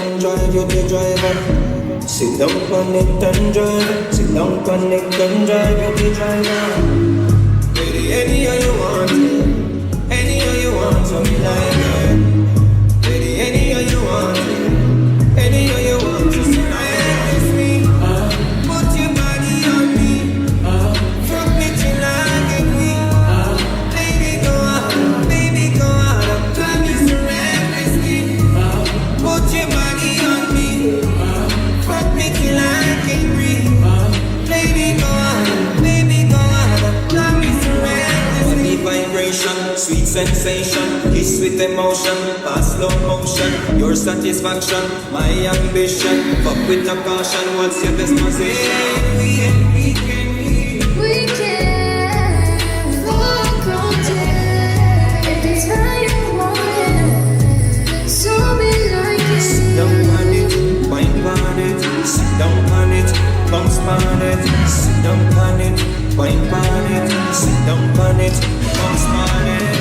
and drive, you the driver. Sit down on it and drive. Sit down on it and drive, you the driver. Baby, any how you want, any how you want, so me like it. Baby, any how you want, any how you want, so me like it. Put your body on me, fuck me till I get weak. Baby, go out, tell me surrender me. Put your body on me, fuck me till I can breathe. Baby, go out, tell me surrender me. Vibration, sweet sensation, kiss with emotion, fast slow motion, your satisfaction, my ambition. Fuck with a caution, what's your disposition? We can walk on till if it's how you want it. So be like it. Sit down on it, wine on it. Sit down on it, bounce on it. Sit down on it, wine on it. Sit down on it, bounce on it.